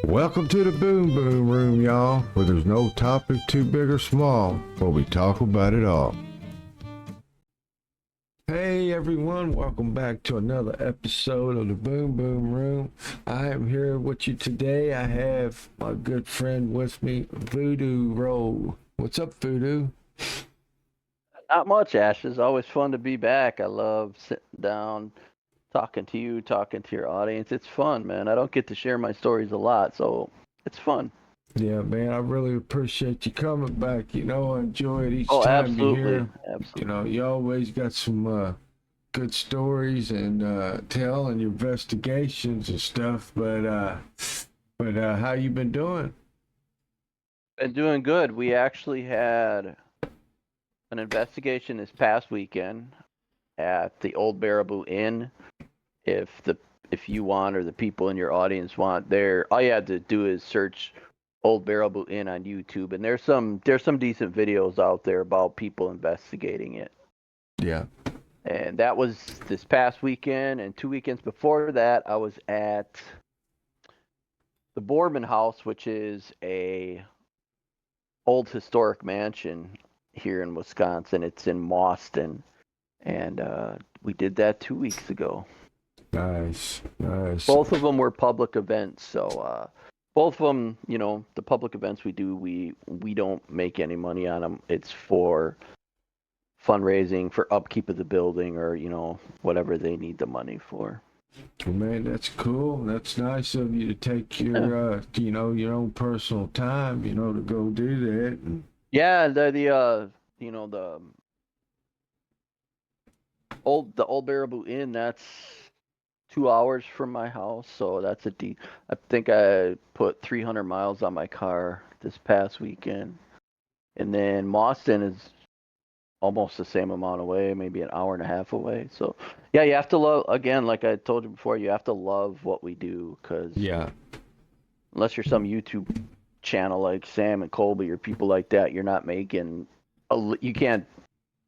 Welcome to the Boom Boom Room, y'all, where there's no topic too big or small, where we talk about it all. Hey everyone, welcome back to another episode of the Boom Boom Room. I am here with you today. I have my good friend with me, Voodoo Roll. What's up, Voodoo? Not much, Ash. It's always fun to be back. I love sitting down, talking to you, talking to your audience. It's fun, man. I don't get to share my stories a lot, so it's fun. Yeah, man, I really appreciate you coming back. I enjoy it each Oh, time you're absolutely. here. Absolutely. You always got some good stories and tell and your investigations and stuff. But how you been doing? Been doing good. We actually had an investigation this past weekend at the Old Baraboo Inn. If you want or the people in your audience want, there all you have to do is search Old Baraboo Inn on YouTube, and there's some decent videos out there about people investigating it. Yeah. And that was this past weekend, and 2 weekends before that, I was at the Boardman House, which is a old historic mansion here in Wisconsin. It's in Mauston, and we did that 2 weeks ago. Nice. Both of them were public events, so both of them, the public events we do, we don't make any money on them. It's for fundraising for upkeep of the building, or whatever they need the money for. Well, man, that's cool. That's nice of you to take your your own personal time, to go do that. Yeah, the old Baraboo Inn, that's 2 hours from my house, so that's I think I put 300 miles on my car this past weekend, and then Mauston is almost the same amount away, maybe an hour and a half away. So yeah, you have to love, again, like I told you before, you have to love what we do, because Yeah. unless you're some YouTube channel like Sam and Colby or people like that, you're not making you can't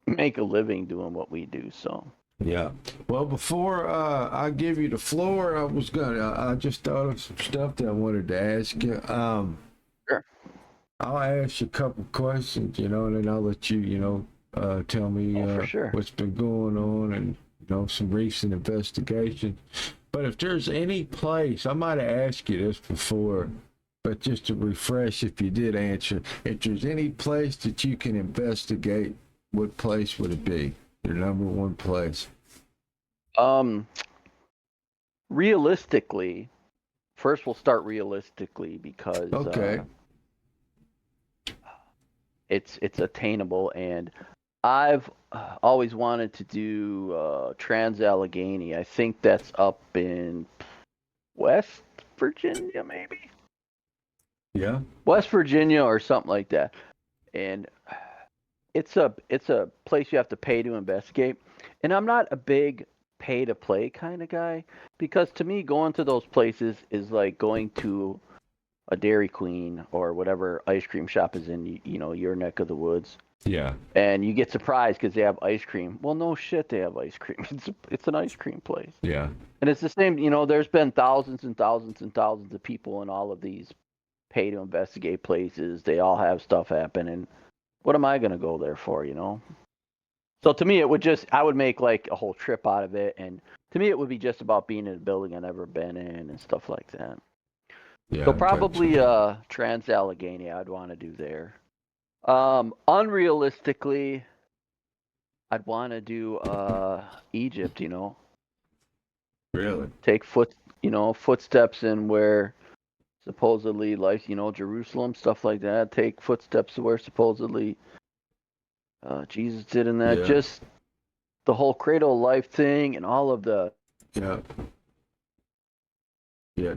make a living doing what we do. So Yeah. Well, before I give you the floor, I just thought of some stuff that I wanted to ask you. sure. I'll ask you a couple questions, and then I'll let you, tell me Oh, for sure. what's been going on and, some recent investigations. But if there's any place, I might have asked you this before, but just to refresh if you did answer, if there's any place that you can investigate, what place would it be? Your number one place? Realistically, first we'll start realistically, because Okay. it's attainable, and I've always wanted to do Trans-Allegheny. I think that's up in West Virginia, maybe Yeah. West Virginia or something like that. And it's a place you have to pay to investigate. And I'm not a big pay to play kind of guy, because to me, going to those places is like going to a Dairy Queen or whatever ice cream shop is in your neck of the woods, Yeah. and you get surprised because they have ice cream. Well, no shit, they have ice cream. It's an ice cream place. Yeah. And it's the same, there's been thousands and thousands and thousands of people in all of these pay to investigate places. They all have stuff happen, and what am I going to go there for? So to me, I would make like a whole trip out of it, and to me, it would be just about being in a building I've never been in and stuff like that. Yeah. So probably Trans-Allegheny I'd want to do there. Unrealistically, I'd want to do Egypt, Really? take footsteps in where supposedly life, Jerusalem, stuff like that. Take footsteps where supposedly Jesus did in that. Yeah. Just the whole cradle of life thing and all of the. Yeah. Yeah.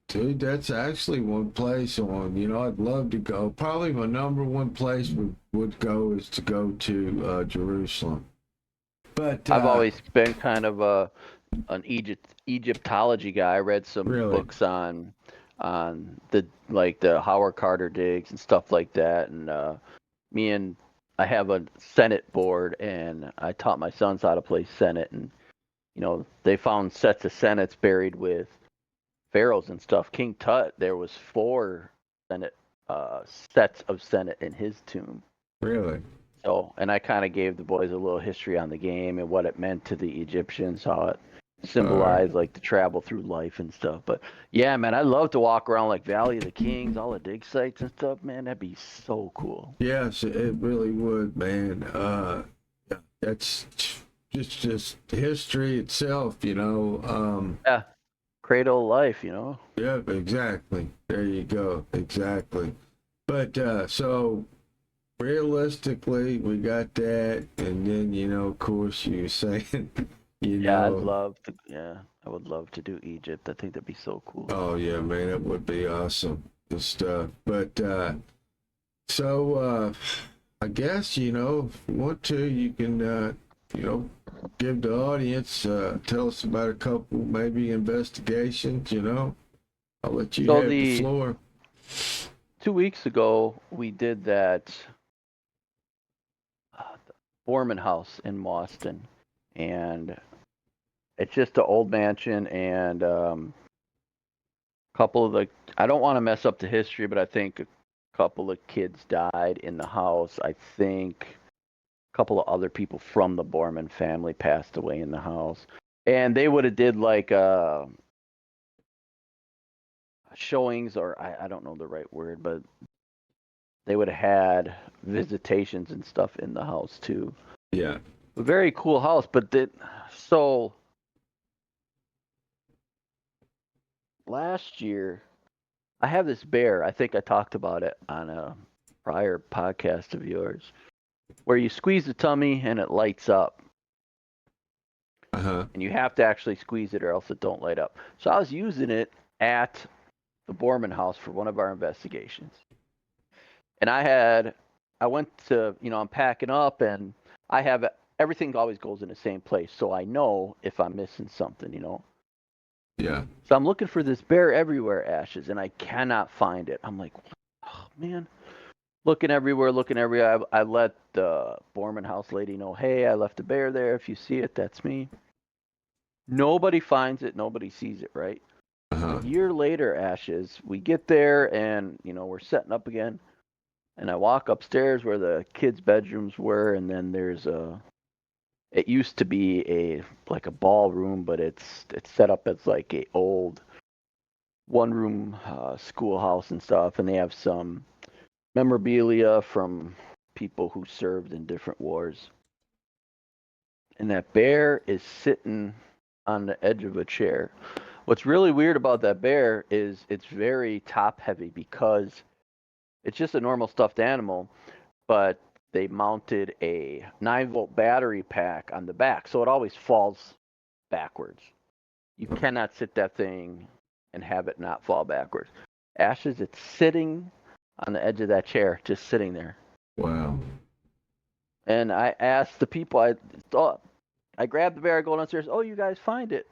Dude, that's actually one place I'd love to go. Probably my number one place would go is to go to Jerusalem. But I've always been kind of an Egyptology guy. I read some Really? books on the Howard Carter digs and stuff like that, and I have a Senate board, and I taught my sons how to play Senate, and they found sets of Senates buried with pharaohs and stuff. King Tut, there was 4 Senate sets of Senate in his tomb. Really? So, and I kind of gave the boys a little history on the game and what it meant to the Egyptians, how it symbolized like the travel through life and stuff. But yeah, man, I'd love to walk around like Valley of the Kings, all the dig sites and stuff, man. That'd be so cool. Yes, it really would, man. Yeah, that's just history itself, you know. Yeah, cradle of life, you know. Yeah, exactly. There you go. Exactly. But so realistically, we got that, and then of course, you were saying, Yeah, I'd love to. Yeah, I would love to do Egypt. I think that'd be so cool. Oh yeah, man, it would be awesome. Just but so I guess if you want to, you can give the audience tell us about a couple maybe investigations. I'll let you So have the floor. 2 weeks ago, we did that Foreman house in Boston, and it's just an old mansion, and couple of the, I don't want to mess up the history, but I think a couple of kids died in the house. I think a couple of other people from the Borman family passed away in the house, and they would have did like showings, or I don't know the right word, but they would have had visitations and stuff in the house too. Yeah. A very cool house, but so last year I have this bear. I think I talked about it on a prior podcast of yours, where you squeeze the tummy and it lights up. Uh-huh. And you have to actually squeeze it or else it don't light up. So I was using it at the Borman house for one of our investigations. And I went to, I'm packing up, and I have everything always goes in the same place. So I know if I'm missing something. Yeah. So I'm looking for this bear everywhere, Ashes, and I cannot find it. I'm like, oh, man. Looking everywhere. I let the Borman house lady know, hey, I left a bear there. If you see it, that's me. Nobody finds it. Nobody sees it, right? Uh-huh. A year later, Ashes, we get there, and, we're setting up again. And I walk upstairs where the kids' bedrooms were, and then there's it used to be like a ballroom, but it's set up as like a old one-room schoolhouse and stuff, and they have some memorabilia from people who served in different wars. And that bear is sitting on the edge of a chair. What's really weird about that bear is it's very top heavy because it's just a normal stuffed animal, but they mounted a 9-volt battery pack on the back, so it always falls backwards. You cannot sit that thing and have it not fall backwards. Ashes, it's sitting on the edge of that chair, just sitting there. Wow. And I asked the people, I grabbed the bear, I go downstairs, oh, you guys find it.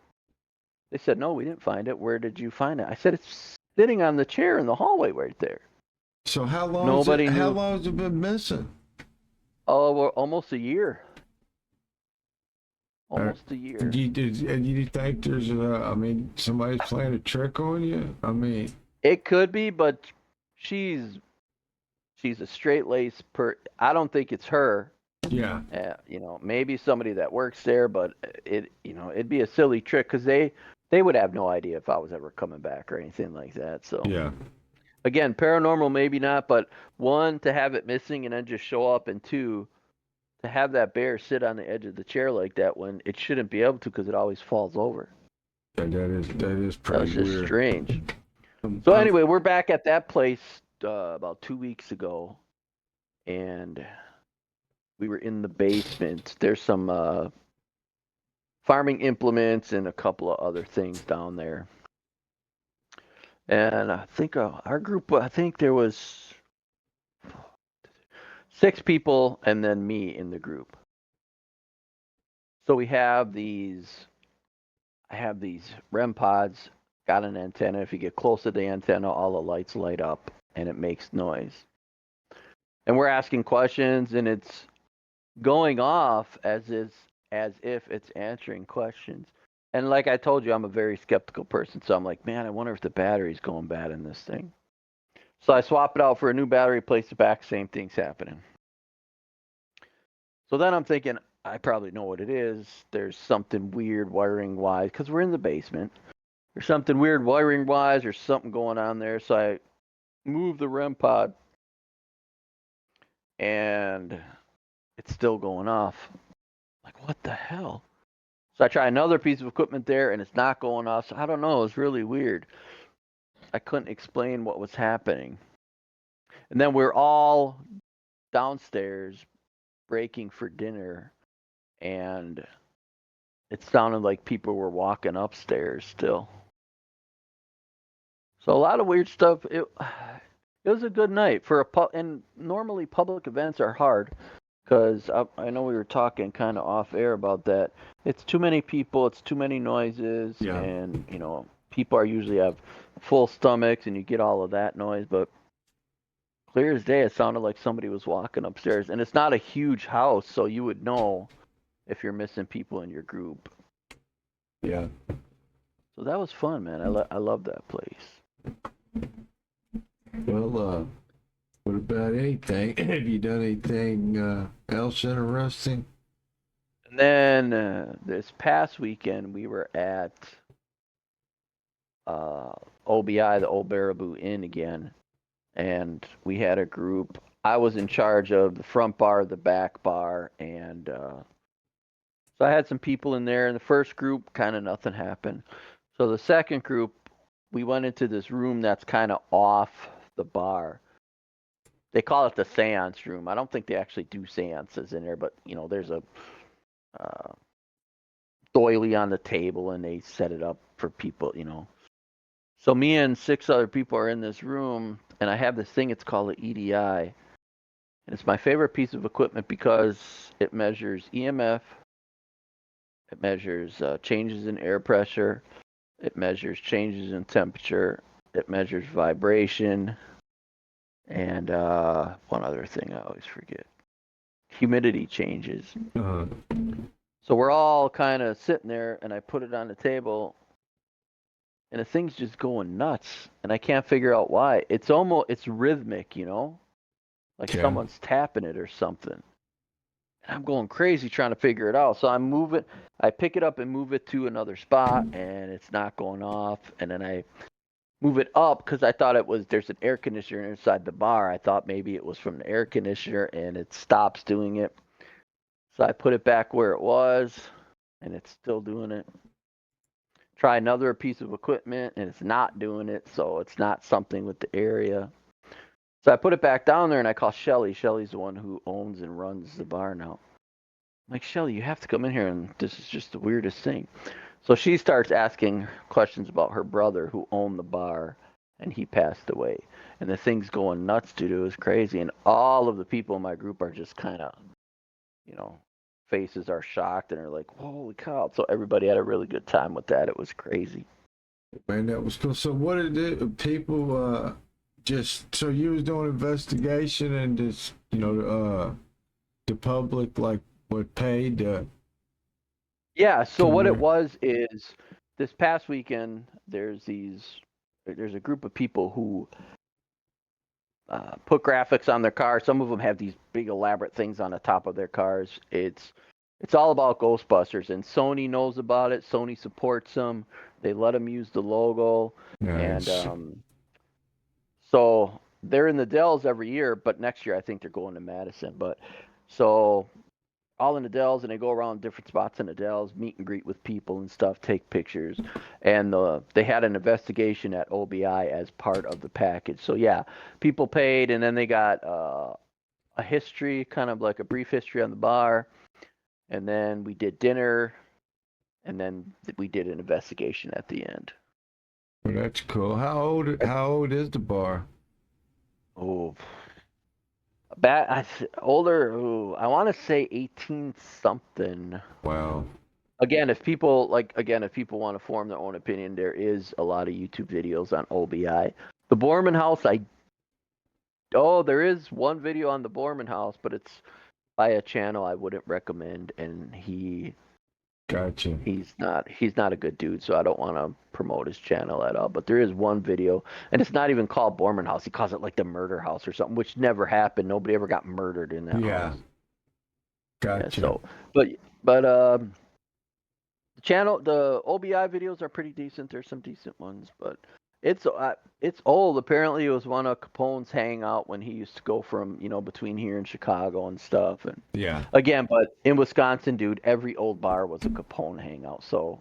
They said, no, we didn't find it. Where did you find it? I said, it's sitting on the chair in the hallway right there. So how long how long has it been missing? Oh, well, almost a year. Almost a year. Do you think there's somebody's playing a trick on you? It could be, but she's a straight lace I don't think it's her. Yeah. Maybe somebody that works there, but it'd be a silly trick because they would have no idea if I was ever coming back or anything like that. So yeah. Again, paranormal maybe not, but 1, to have it missing and then just show up, and 2, to have that bear sit on the edge of the chair like that when it shouldn't be able to because it always falls over. Yeah, that is pretty That's just weird. Strange. So anyway, we're back at that place about 2 weeks ago, and we were in the basement. There's some farming implements and a couple of other things down there. And I think our group, I think there was 6 people and then me in the group. So I have these REM pods, got an antenna. If you get close to the antenna, all the lights light up and it makes noise. And we're asking questions, and it's going off as if it's answering questions. And like I told you, I'm a very skeptical person, so I'm like, man, I wonder if the battery's going bad in this thing. So I swap it out for a new battery, place it back, same thing's happening. So then I'm thinking, I probably know what it is. There's something weird wiring wise, because we're in the basement. There's something weird wiring wise, there's something going on there. So I move the REM pod, and it's still going off. Like, what the hell? So I try another piece of equipment there, and it's not going off. So I don't know. It's really weird. I couldn't explain what was happening. And then we're all downstairs breaking for dinner, and it sounded like people were walking upstairs still. So a lot of weird stuff. It was a good night for and normally public events are hard because I know we were talking kind of off air about that. It's too many people, it's too many noises, Yeah. and people are usually have full stomachs, and you get all of that noise. But clear as day, it sounded like somebody was walking upstairs, and it's not a huge house, so you would know if you're missing people in your group. Yeah. So that was fun, man. I love that place. Well, what about anything? Have you done anything else interesting? And then this past weekend, we were at OBI, the Old Baraboo Inn again, and we had a group. I was in charge of the front bar, the back bar, and so I had some people in there. In the first group, kind of nothing happened. So the second group, we went into this room that's kind of off the bar. They call it the seance room. I don't think they actually do seances in there, but there's a doily on the table, and they set it up for people. So me and 6 other people are in this room, and I have this thing. It's called an EDI, and it's my favorite piece of equipment because it measures EMF, it measures changes in air pressure, it measures changes in temperature, it measures vibration, and one other thing I always forget: humidity changes. Uh, So we're all kind of sitting there, and I put it on the table, and the thing's just going nuts, and I can't figure out why. It's rhythmic, like yeah. someone's tapping it or something. And I'm going crazy trying to figure it out. So I pick it up and move it to another spot, and it's not going off. And then I move it up because I thought there's an air conditioner inside the bar. I thought maybe it was from the air conditioner, and it stops doing it. So I put it back where it was, and it's still doing it. Try another piece of equipment, and it's not doing it, so it's not something with the area. So I put it back down there, and I call Shelly. Shelly's the one who owns and runs the bar now. I'm like, Shelly, you have to come in here, and this is just the weirdest thing. So she starts asking questions about her brother who owned the bar, and he passed away. And the thing's going nuts, dude. It was crazy. And all of the people in my group are just kind of, faces are shocked and are like, holy cow. So everybody had a really good time with that. It was crazy. Man, that was cool. So what did people just so you was doing investigation and just the public like what paid Yeah, so come what it there? was is this past weekend there's a group of people who put graphics on their cars. Some of them have these big elaborate things on the top of their cars. It's all about Ghostbusters, and Sony knows about it. Sony supports them. They let them use the logo, and Nice. so they're in the Dells every year. But next year I think they're going to Madison. But so all in the Dells, and they go around different spots in the Dells, meet and greet with people and stuff, take pictures. And they had an investigation at OBI as part of the package. So yeah, people paid, and then they got a history, kind of like a brief history on the bar, and then we did dinner, and then we did an investigation at the end. Well, that's cool. How old is the bar? Oh, older. Ooh, I want to say 18 something. Wow. If people want to form their own opinion, there is a lot of YouTube videos on OBI. The Borman House, there is one video on the Borman House, but it's by a channel I wouldn't recommend, and he Gotcha. He's not a good dude, so I don't want to promote his channel at all. But there is one video, and it's not even called Borman House. He calls it like the murder house or something, which never happened. Nobody ever got murdered in that Yeah. house. Yeah, Gotcha. so, but the channel, the OBI videos are pretty decent. There's some decent ones, but it's old. Apparently, it was one of Capone's hangout when he used to go from between here and Chicago and stuff. And Yeah. again, but in Wisconsin, dude, every old bar was a Capone hangout. So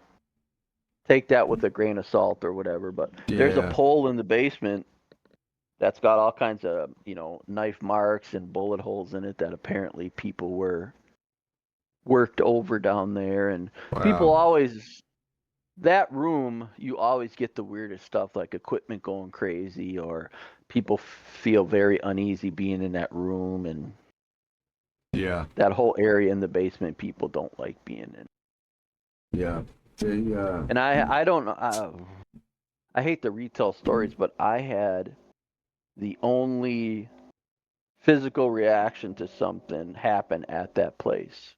take that with a grain of salt or whatever. But there's a Yeah. pole in the basement that's got all kinds of knife marks and bullet holes in it that apparently people were worked over down there, and people Wow. always that room you always get the weirdest stuff like equipment going crazy or people feel very uneasy being in that room, and Yeah. that whole area in the basement people don't like being in. Yeah. The And I don't know, I hate to retell stories, but I had the only physical reaction to something happen at that place.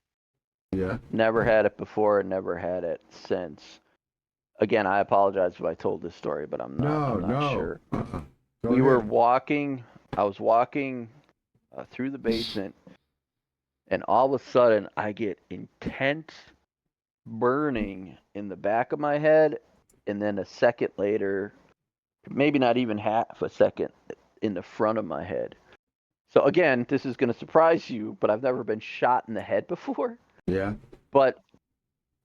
yeah. Never had it before and never had it since. Again, I apologize if I told this story, but I'm not No. sure. Go We were ahead. walking. I was walking through the basement, and all of a sudden, I get intense burning in the back of my head, and then a second later, maybe not even half a second, in the front of my head. So again, this is going to surprise you, but I've never been shot in the head before. Yeah. But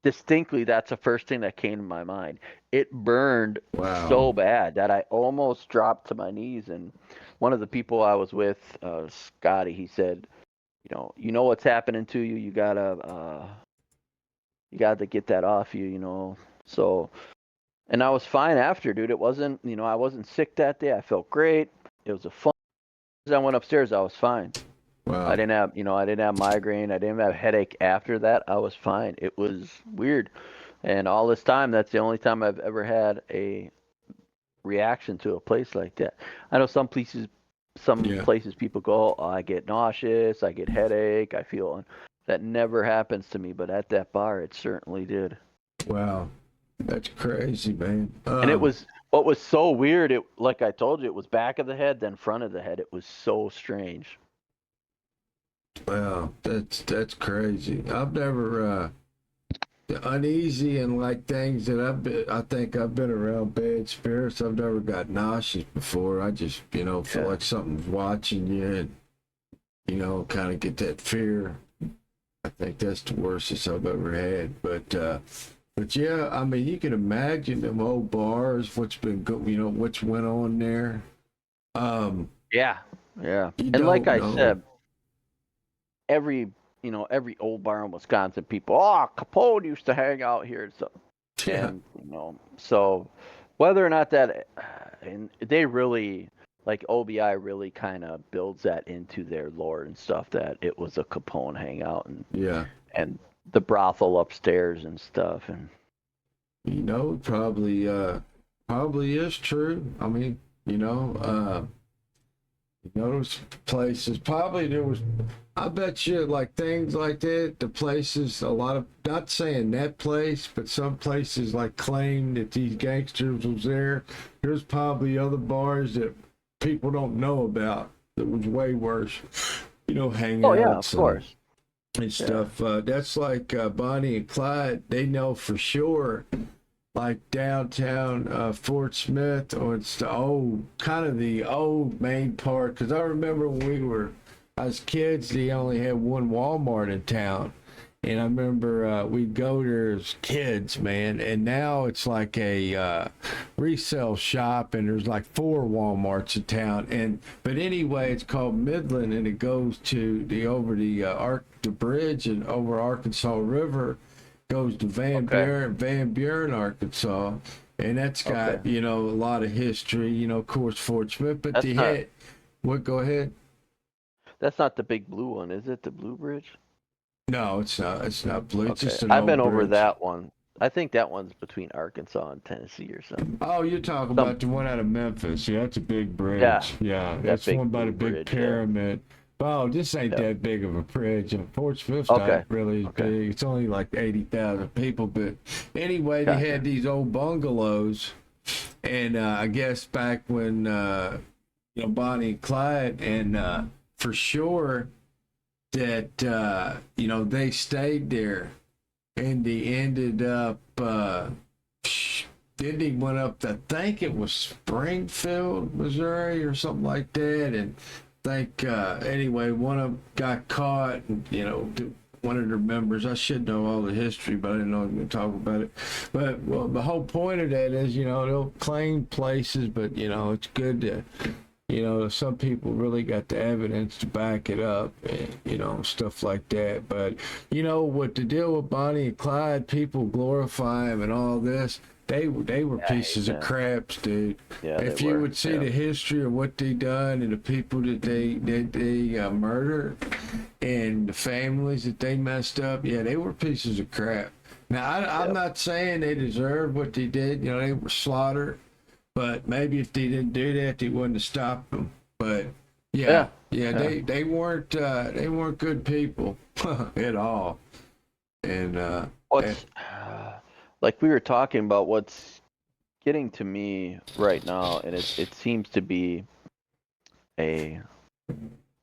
distinctly, that's the first thing that came to my mind. It burned Wow. so bad that I almost dropped to my knees. And one of the people I was with, Scotty, he said, you know what's happening to you. You gotta get that off you. So, and I was fine after, dude. It wasn't, I wasn't sick that day. I felt great. It was a fun. As I went upstairs, I was fine. Wow. I didn't have migraine. I didn't have headache after that. I was fine. It was weird. And all this time, that's the only time I've ever had a reaction to a place like that. I know some Yeah. places people go, oh, I get nauseous, I get headache, I feel. That never happens to me, but at that bar, it certainly did. Wow. That's crazy, man. And it was what was so weird. It, like I told you, it was back of the head, then front of the head. It was so strange. Wow. That's crazy. I've never uneasy and like things that I think I've been around bad spirits. I've never got nauseous before. I just feel like something's watching you and kind of get that fear. I think that's the worstest I've ever had. But yeah, I mean, you can imagine them old bars, what's been what's went on there. Yeah. You And like don't I know. said, every old bar in Wisconsin, people, oh, Capone used to hang out here. So, Yeah. and, so whether or not that, and they really, like OBI really kind of builds that into their lore and stuff, that it was a Capone hangout Yeah. and the brothel upstairs and stuff. And Probably is true. I mean, those places probably there was. I bet you like things like that. The places, a lot of not saying that place, but some places like claim that these gangsters was there. There's probably other bars that people don't know about that was way worse. Hanging oh yeah, out of course. and stuff. That's like Bonnie and Clyde. They know for sure. Like downtown Fort Smith, or it's the old main part. Because I remember when we were as kids, they only had one Walmart in town, and I remember we'd go there as kids, man. And now it's like a resale shop, and there's like 4 Walmarts in town. But anyway, it's called Midland, and it goes to the bridge and over Arkansas River. Goes to Van Buren, Arkansas, and that's got a lot of history. Of course, Fort Smith, but what? Go ahead. That's not the big blue one, is it? The Blue Bridge? No, it's not. It's not blue. It's just an I've old been over bridge. that one. I think that one's between Arkansas and Tennessee or something. Oh, you're talking about the one out of Memphis. Yeah, that's a big bridge. Yeah, Yeah, that's one by the big bridge, pyramid. Oh, this ain't Yeah. that big of a bridge. Fort Smith's Okay. not really as Okay. big. It's only like 80,000 people. But anyway, they Gotcha. had these old bungalows. And I guess back when, Bonnie and Clyde, and for sure that, they stayed there. And he ended up, then he went up to, I think it was Springfield, Missouri, or something like that. And think anyway, one of them got caught, and one of their members. I should know all the history, but I didn't know I was going to talk about it. But well, the whole point of that is, they'll claim places, but it's good to. Some people really got the evidence to back it up, and, stuff like that. But, what the deal with Bonnie and Clyde, people glorify them and all this. They were pieces of craps, dude. Yeah, If they you were. would see the history of what they done and the people that they murdered and the families that they messed up, yeah, they were pieces of crap. Now, I'm not saying they deserved what they did. They were slaughtered. But maybe if they didn't do that, they wouldn't have stopped them. But yeah. They weren't good people at all. And What's like we were talking about? What's getting to me right now, and it seems to be a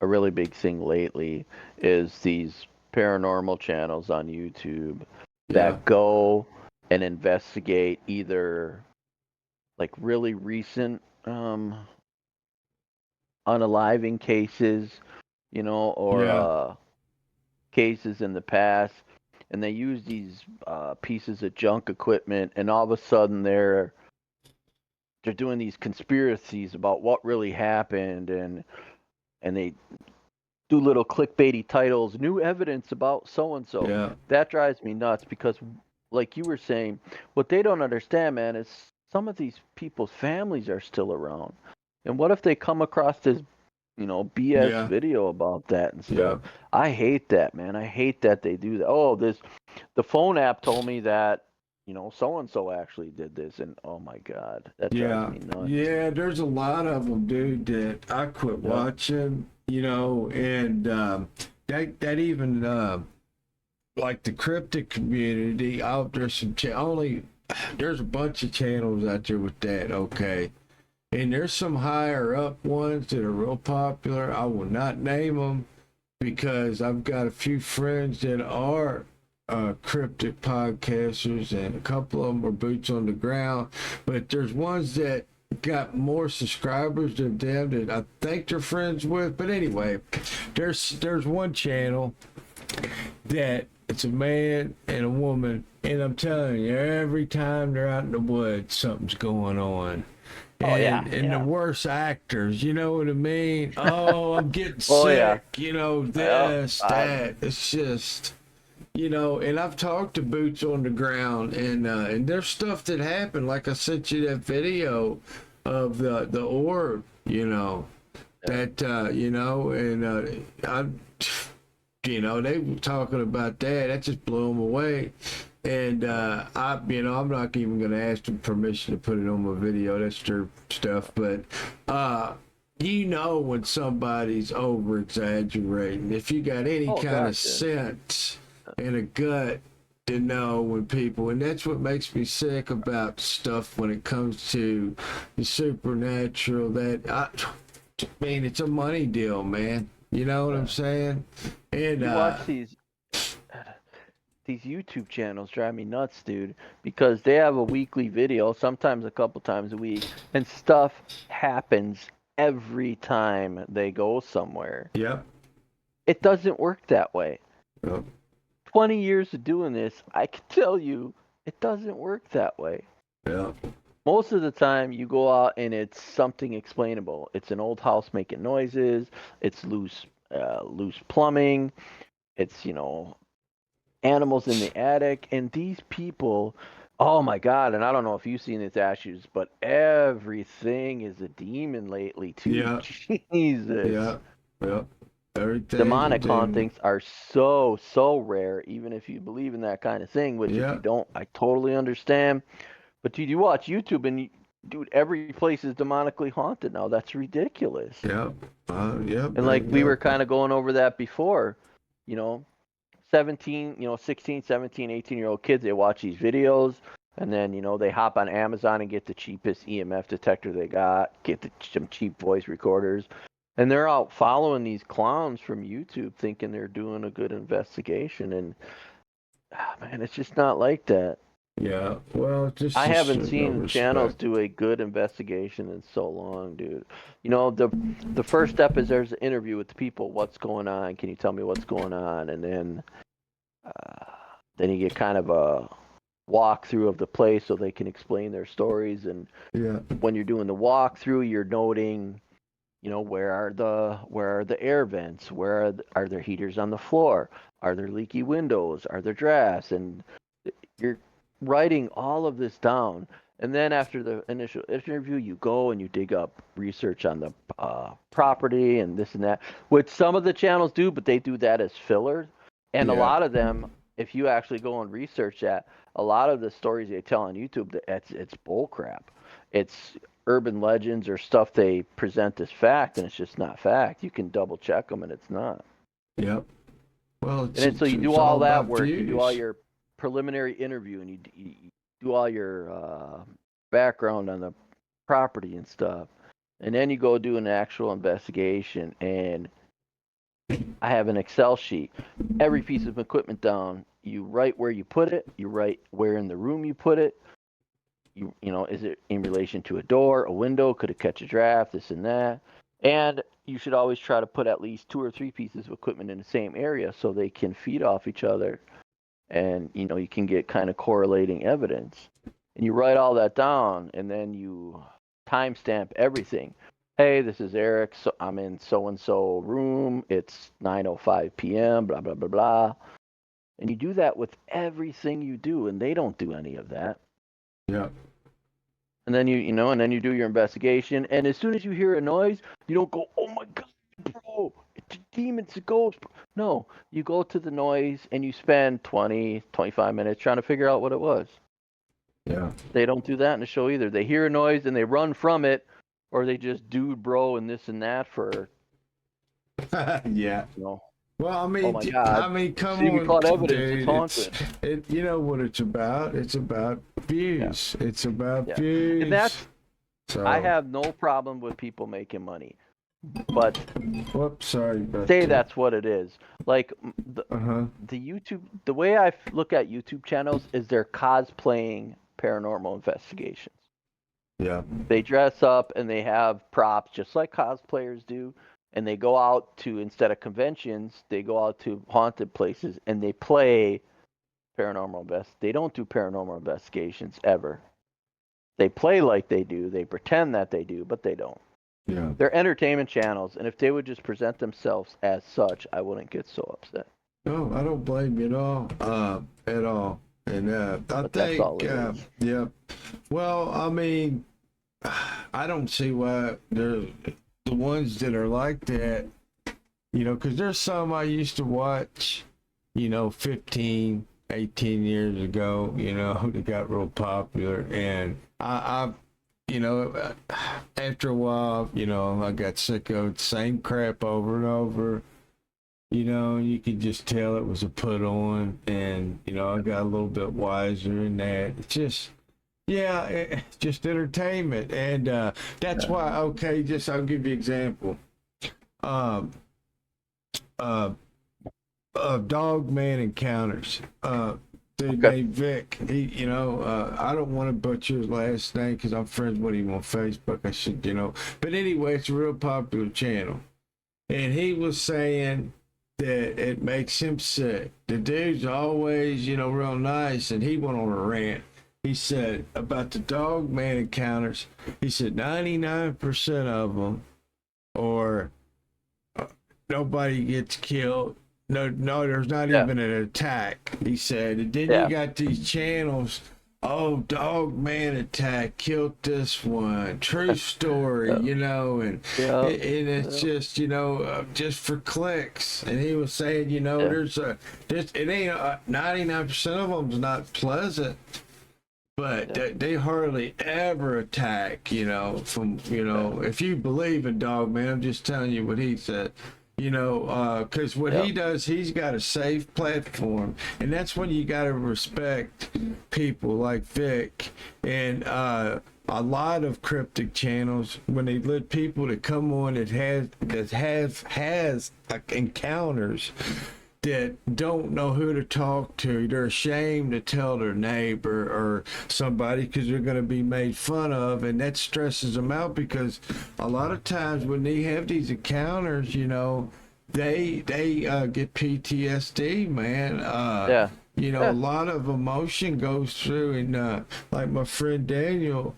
really big thing lately, is these paranormal channels on YouTube that go and investigate either like really recent unaliving cases, or cases in the past, and they use these pieces of junk equipment, and all of a sudden they're doing these conspiracies about what really happened, and they do little clickbaity titles, new evidence about so and so. Yeah. That drives me nuts because, like you were saying, what they don't understand, man, is some of these people's families are still around. And what if they come across this, BS Yeah. video about that and Yeah. stuff? I hate that, man. I hate that they do that. Oh, the phone app told me that, so and so actually did this, and oh my God, that drives Yeah. me nuts. Yeah. There's a lot of them, dude, that I quit watching. And that even like the cryptid community out there's there's a bunch of channels out there with that. Okay. And there's some higher up ones that are real popular. I will not name them because I've got a few friends that are cryptic podcasters, and a couple of them are boots on the ground. But there's ones that got more subscribers than them that I think they're friends with. But anyway, there's one channel that it's a man and a woman, and I'm telling you, every time they're out in the woods, something's going on. And the worst actors, you know what I mean? Oh, I'm getting sick, that. It's just, and I've talked to boots on the ground, and there's stuff that happened. Like I sent you that video of the orb, that, and they were talking about that. That just blew them away. And I'm not even going to ask them permission to put it on my video. That's their stuff. But when somebody's over exaggerating, if you got any kind of sense and a gut to know when people, and that's what makes me sick about stuff when it comes to the supernatural. It's a money deal, man. You know what I'm saying? And you watch these YouTube channels drive me nuts, dude, because they have a weekly video, sometimes a couple times a week, and stuff happens every time they go somewhere. Yep. It doesn't work that way. Yep. 20 years of doing this, I can tell you, it doesn't work that way. Yeah. Most of the time, you go out and it's something explainable. It's an old house making noises. It's loose plumbing. It's animals in the attic, and these people, oh my God, and I don't know if you've seen these issues, but everything is a demon lately too. Yeah. Jesus. Yeah. Everything. Demonic hauntings are so rare, even if you believe in that kind of thing, which if you don't, I totally understand. But dude, you watch YouTube and dude, every place is demonically haunted now. That's ridiculous. Yep. Yep. And like we were kind of going over that before, you know, 17, 16, 17, 18-year-old kids, they watch these videos and then, they hop on Amazon and get the cheapest EMF detector they got, get some cheap voice recorders. And they're out following these clowns from YouTube thinking they're doing a good investigation. And, man, it's just not like that. Yeah, well, just I to haven't show no seen channels respect. do a good investigation in so long, dude. The first step is there's an interview with the people. What's going on? Can you tell me what's going on? And then you get kind of a walkthrough of the place so they can explain their stories. And Yeah, when you're doing the walkthrough, you're noting, where are the air vents? Where are there heaters on the floor? Are there leaky windows? Are there drafts? And you're writing all of this down. And then after the initial interview, you go and you dig up research on the property and this and that, which some of the channels do, but they do that as filler. And a yeah, lot of them, if you actually go and research that, a lot of the stories they tell on YouTube, it's bull crap. It's urban legends or stuff they present as fact, and it's just not fact. You can double check them, and it's not. yep. Well, And then, so you do it's all all that about work, you do all views. your preliminary interview, and you do all your background on the property and stuff, and then you go do an actual investigation. And I have an Excel sheet, every piece of equipment down. You write where you put it. You write where in the room you put it. Is it in relation to a door, a window? Could it catch a draft? This and that. And you should always try to put at least 2 or 3 pieces of equipment in the same area so they can feed off each other. And, you can get kind of correlating evidence. And you write all that down, and then you timestamp everything. Hey, this is Eric. So I'm in so-and-so room. It's 9:05 p.m., blah, blah, blah, blah. And you do that with everything you do, and they don't do any of that. Yep. And then you do your investigation. And as soon as you hear a noise, you don't go, "Oh my God, bro, it's a demon, it's a ghost." Bro. No, you go to the noise and you spend 20, 25 minutes trying to figure out what it was. Yeah. They don't do that in the show either. They hear a noise and they run from it, or they just dude, bro, and this and that for, Yeah. Well, oh my God, come see, we on, caught evidence. dude. It's haunted. You know what it's about? It's about views. Yeah. It's about Yeah. views. And that's, So, I have no problem with people making money, but whoops, sorry about say that. that's what it is. Like Uh-huh. the YouTube, the way I look at YouTube channels is they're cosplaying paranormal investigations. Yeah. They dress up and they have props just like cosplayers do, and they go out to, instead of conventions, they go out to haunted places and they play paranormal. They don't do paranormal investigations ever. They play like they do, they pretend that they do, but they don't. Yeah. They're entertainment channels, and if they would just present themselves as such, I wouldn't get so upset. No, I don't blame you at all. At all. And I But that's all think, it is. yeah. Well, I mean, I don't see why they're the ones that are like that, because there's some I used to watch, 15, 18 years ago, that got real popular. And I after a while, I got sick of the same crap over and over. You could just tell it was a put on, and I got a little bit wiser in that. It's just, yeah, it's just entertainment, and that's why. Okay, just I'll give you an example. Um, Dog Man Encounters. Dude named Vic. He, I don't want to butcher his last name because I'm friends with him on Facebook. I should, But anyway, it's a real popular channel, and he was saying that it makes him sick. The dude's always, real nice, and he went on a rant. He said about the Dog Man Encounters, he said 99% of them, or nobody gets killed. No, there's not even an attack, he said. And then you got these channels, Dog Man attack, killed this one, true story, and it's just, just for clicks. And he was saying, there's it ain't 99% of them's not pleasant. but Yeah. they hardly ever attack, from, if you believe in Dog Man, I'm just telling you what he said. Because what he does, he's got a safe platform, and that's when you got to respect people like Vic and a lot of cryptic channels when they let people to come on that has encounters that don't know who to talk to. They're ashamed to tell their neighbor or somebody because they're going to be made fun of, and that stresses them out because a lot of times when they have these encounters, they get PTSD, man. Yeah. A lot of emotion goes through, and like my friend Daniel,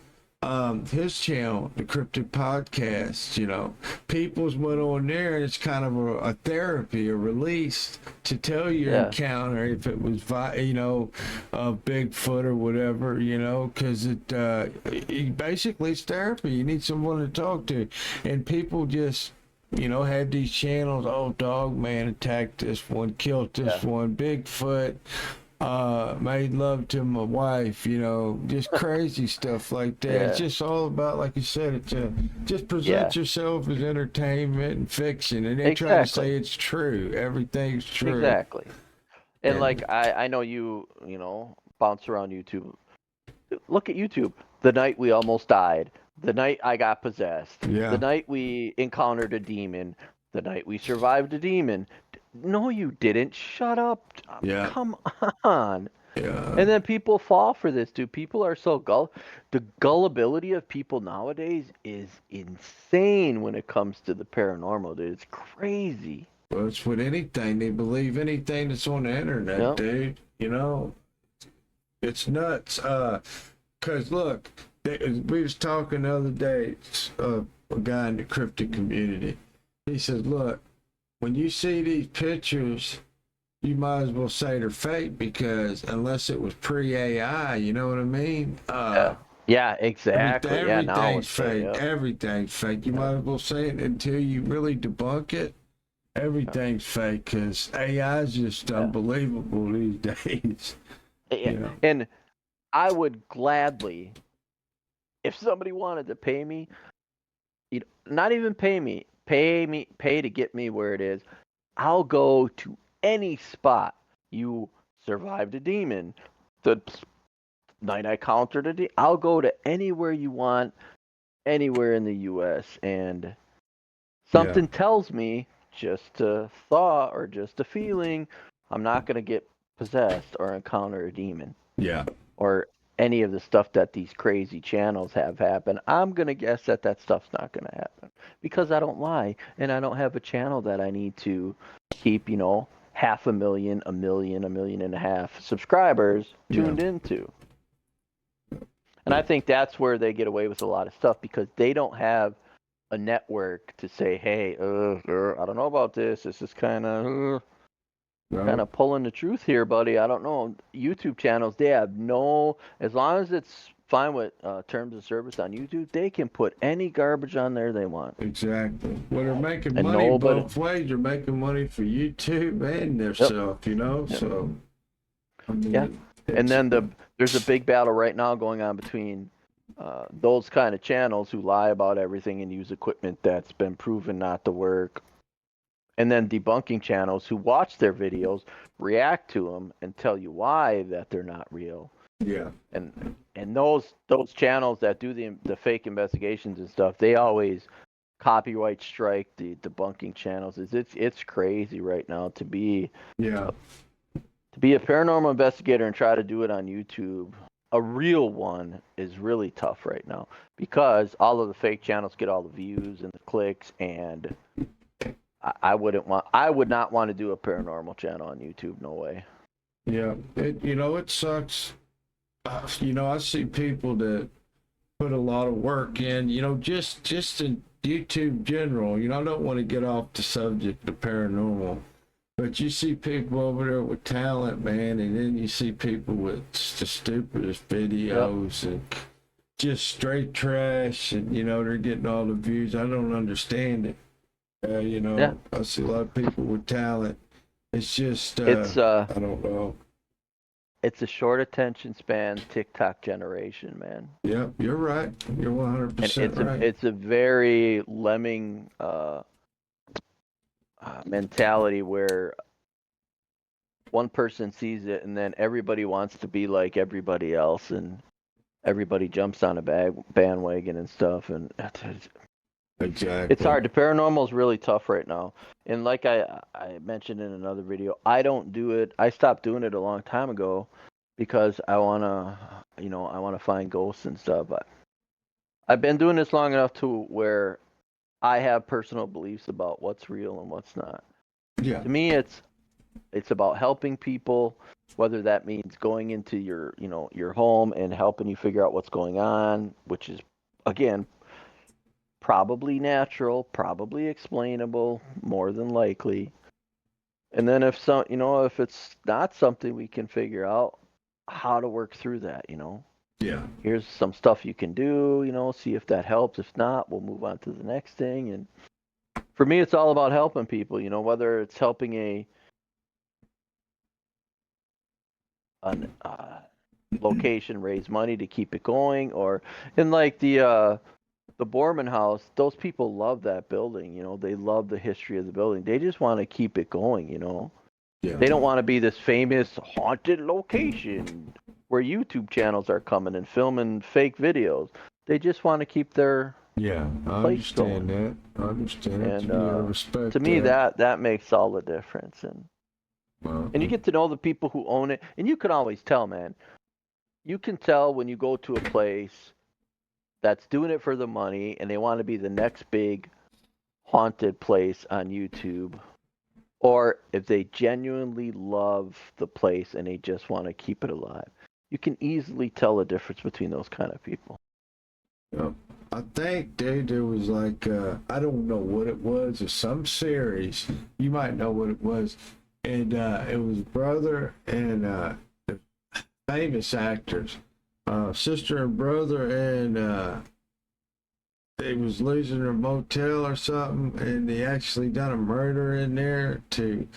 his channel, the Cryptic Podcast, people's went on there, and it's kind of a therapy, a release to tell your encounter, if it was, Bigfoot or whatever, because basically it's therapy. You need someone to talk to, and people just have these channels. Oh, Dog Man attacked this one, killed this one, Bigfoot made love to my wife, just crazy stuff like that. It's just all about, like you said, it's just present yourself as entertainment and fiction, and they try to say it's true. Everything's true. Exactly. And like I know you bounce around YouTube. Look at YouTube. The night we almost died. The night I got possessed. Yeah. The night we encountered a demon. The night we survived a demon. No, you didn't. Shut up. Yeah. Come on. Yeah. And then people fall for this, dude. People are so the gullibility of people nowadays is insane when it comes to the paranormal, dude. It's crazy. Well, it's with anything. They believe anything that's on the internet, dude. It's nuts. Cause look, we was talking the other day, a guy in the cryptic community. He says, look, when you see these pictures, you might as well say they're fake, because unless it was pre-AI, you know what I mean? Yeah, exactly. Everything's fake. Everything's fake. You might as well say it until you really debunk it. Everything's fake, because AI is just unbelievable these days. And I would gladly, if somebody wanted to pay me, not even pay to get me where it is, I'll go to any spot. You survived a demon. The night I countered a demon. I'll go to anywhere you want, anywhere in the U.S. And something tells me, just a thought or just a feeling, I'm not going to get possessed or encounter a demon. Yeah. Or any of the stuff that these crazy channels have happen. I'm going to guess that stuff's not going to happen, because I don't lie, and I don't have a channel that I need to keep, 500,000, 1 million, 1.5 million subscribers tuned into. And I think that's where they get away with a lot of stuff, because they don't have a network to say, hey, I don't know about this. This is kind of pulling the truth here, buddy. I don't know. YouTube channels, they have as long as it's fine with terms of service on YouTube, they can put any garbage on there they want. Exactly. Well, they're making money both ways. They're making money for YouTube and themselves, so. I mean, and then there's a big battle right now going on between those kind of channels who lie about everything and use equipment that's been proven not to work, and then debunking channels who watch their videos, react to them, and tell you why that they're not real. Yeah. And those channels that do the fake investigations and stuff, they always copyright strike the debunking channels. It's crazy right now to be a paranormal investigator and try to do it on YouTube. A real one is really tough right now, because all of the fake channels get all the views and the clicks, and I would not want to do a paranormal channel on YouTube. No way. Yeah, it sucks. I see people that put a lot of work in, just in YouTube general. I don't want to get off the subject of paranormal, but you see people over there with talent, man, and then you see people with the stupidest videos and just straight trash, and they're getting all the views. I don't understand it. I see a lot of people with talent. It's just I don't know. it's a short attention span TikTok generation, man. Yep, you're right. You're And 100% right. it's a very lemming mentality where one person sees it and then everybody wants to be like everybody else, and everybody jumps on a bandwagon and stuff, and Exactly. it's hard. The paranormal is really tough right now, and like I mentioned in another video, I don't do it. I stopped doing it a long time ago because I wanna, I wanna find ghosts and stuff. But I've been doing this long enough to where I have personal beliefs about what's real and what's not. Yeah. To me, it's about helping people, whether that means going into your home and helping you figure out what's going on, which is again probably natural, probably explainable, more than likely. And then if it's not something we can figure out, how to work through that. Yeah. Here's some stuff you can do, see if that helps. If not, we'll move on to the next thing. And for me, it's all about helping people, whether it's helping an location raise money to keep it going, or in like the Borman House, those people love that building. They love the history of the building. They just want to keep it going. Yeah. They don't want to be this famous haunted location where YouTube channels are coming and filming fake videos. They just want to keep their Yeah, I place understand going. that. I understand it. And I respect to me, that makes all the difference. Well, And you get to know the people who own it, and you can always tell, man. You can tell when you go to a place that's doing it for the money and they want to be the next big haunted place on YouTube, or if they genuinely love the place and they just want to keep it alive. You can easily tell the difference between those kind of people. yeah. I think, dude, there was like, I don't know what it was, or some series. You might know what it was. And it was brother and the famous actors, sister and brother, and they was losing their motel or something, and they actually done a murder in there to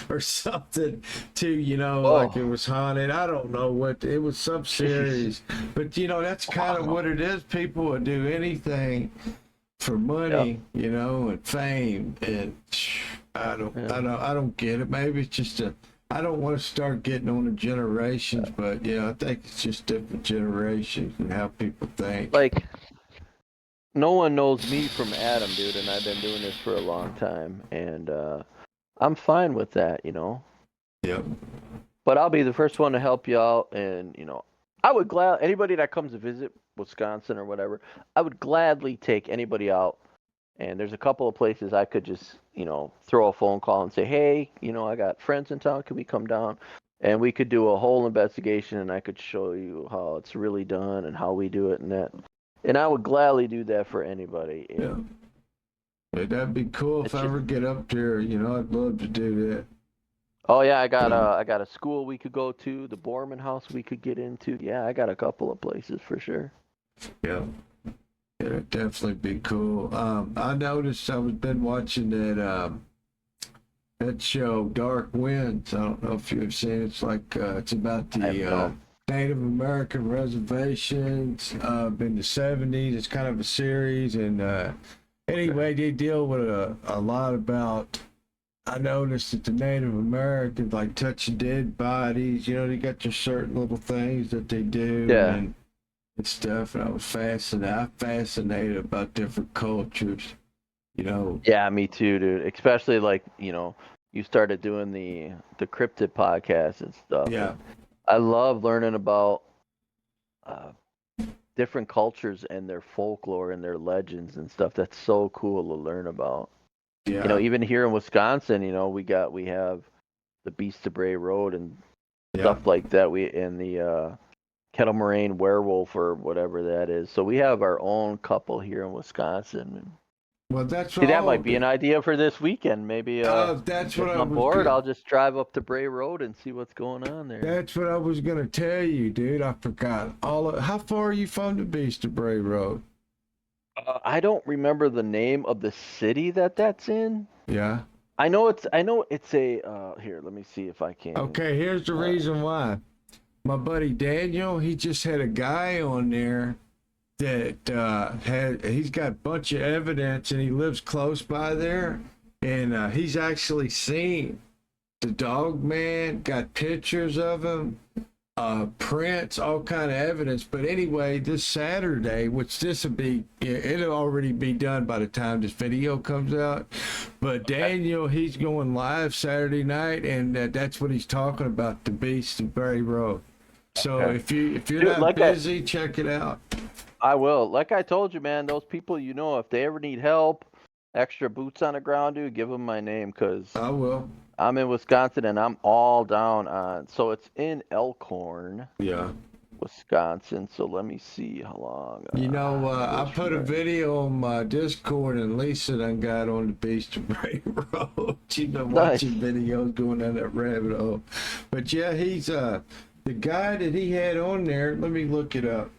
or something to like it was haunted. I don't know what it was, some series, but that's kind of what it is. People would do anything for money, and fame, and I don't get it. Maybe it's just I don't want to start getting on the generations, but yeah, I think it's just different generations and how people think. Like, no one knows me from Adam, dude, and I've been doing this for a long time, and I'm fine with that. Yep. But I'll be the first one to help you out, and I would anybody that comes to visit Wisconsin or whatever, I would gladly take anybody out. And there's a couple of places I could just throw a phone call and say, hey, I got friends in town, can we come down? And we could do a whole investigation, and I could show you how it's really done and how we do it and that. And I would gladly do that for anybody. Yeah. That'd be cool if I ever get up there. I'd love to do that. Oh yeah, I got a school we could go to, the Borman House we could get into. Yeah, I got a couple of places for sure. Yeah. Yeah, it'd definitely be cool. I noticed I was been watching that show Dark Winds. I don't know if you've seen it. It's like it's about the Native American reservations in the 70s. It's kind of a series, and anyway, they deal with a lot about. I noticed that the Native Americans like touching dead bodies. They got their certain little things that they do. Yeah. And stuff, and I was fascinated. I'm fascinated about different cultures. Yeah, me too, dude. Especially like you started doing the cryptid podcast and stuff. Yeah. And I love learning about different cultures and their folklore and their legends and stuff. That's so cool to learn about. Yeah. Even here in Wisconsin, we have the Beast of Bray Road and stuff like that. And the Kettle Moraine werewolf or whatever that is. So we have our own couple here in Wisconsin. Well, that's see, that might be an idea for this weekend. Maybe that's what I'm bored. I'll just drive up to Bray Road and see what's going on there. That's what I was gonna tell you, dude. I forgot how far are you from the Beast of Bray Road? I don't remember the name of the city that's in. Yeah. I know it's a here, let me see if I can. Okay, here's the reason why. my buddy Daniel, he just had a guy on there that he's got a bunch of evidence, and he lives close by there, and he's actually seen the dog man, got pictures of him, prints, all kind of evidence. But anyway, this Saturday, which this will be, it'll already be done by the time this video comes out. But Daniel, he's going live Saturday night, and that's what he's talking about, the Beast of Bray Road. So if you're Dude, not like busy, check it out. I will. Like I told you, man, those people, if they ever need help, extra boots on the ground, dude, give them my name, because I will. I'm in Wisconsin and I'm all down on. So it's in Elkhorn, Yeah. Wisconsin. So let me see how long. I put a video on my Discord, and Lisa done got on the Beast of Bray Road. She's been watching videos going down that rabbit hole. But yeah, he's the guy that he had on there. Let me look it up.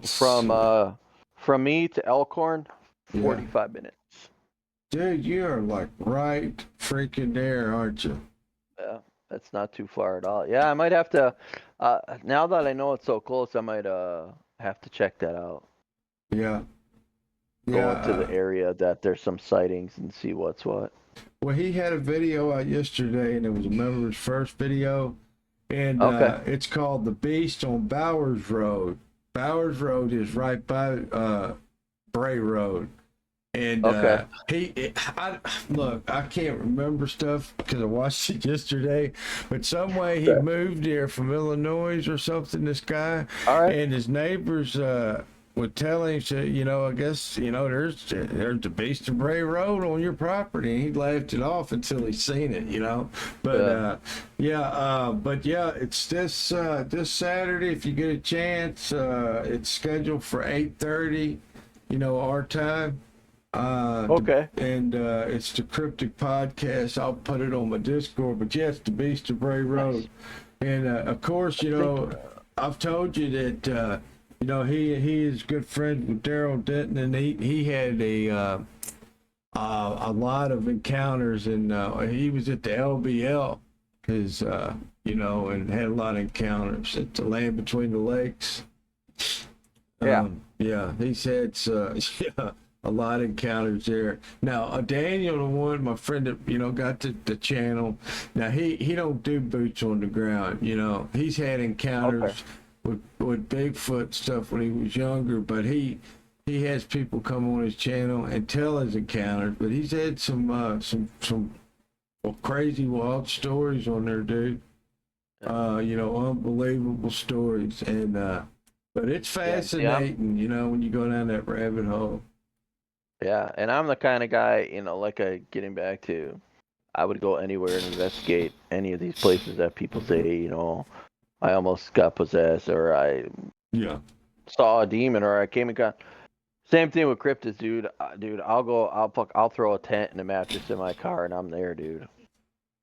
From me to Elkhorn, 45 minutes. Dude, you're like right freaking there, aren't you? Yeah, that's not too far at all. Yeah, I might have to. Now that I know it's so close, I might have to check that out. Yeah. Go into the area that there's some sightings and see what's what. Well, he had a video out yesterday, and it was a member's first video, and it's called "The Beast on Bowers Road." Bowers Road is right by Bray Road. And look, I can't remember stuff because I watched it yesterday, but some way he moved here from Illinois or something, this guy. All right. And his neighbors would tell him, I guess, there's the Beast of Bray Road on your property. And he laughed it off until he seen it, But it's this Saturday if you get a chance. It's scheduled for 8:30, our time. It's the Cryptic Podcast. I'll put it on my Discord. But yeah, it's the Beast of Bray Road. And of course, I've told you that he is good friends with Daryl Denton, and he had a lot of encounters, and he was at the LBL, and had a lot of encounters at the Land Between the Lakes. He's had a lot of encounters there. Now, Daniel, the one, my friend that, got the channel, now he don't do boots on the ground, he's had encounters with Bigfoot stuff when he was younger, but he has people come on his channel and tell his encounters, but he's had some crazy wild stories on there, dude. Unbelievable stories, and but it's fascinating, when you go down that rabbit hole. Yeah, and I'm the kind of guy, getting back to, I would go anywhere and investigate any of these places that people say, I almost got possessed, or I saw a demon, or I came in contact. Same thing with cryptids, dude. I'll throw a tent and a mattress in my car, and I'm there, dude.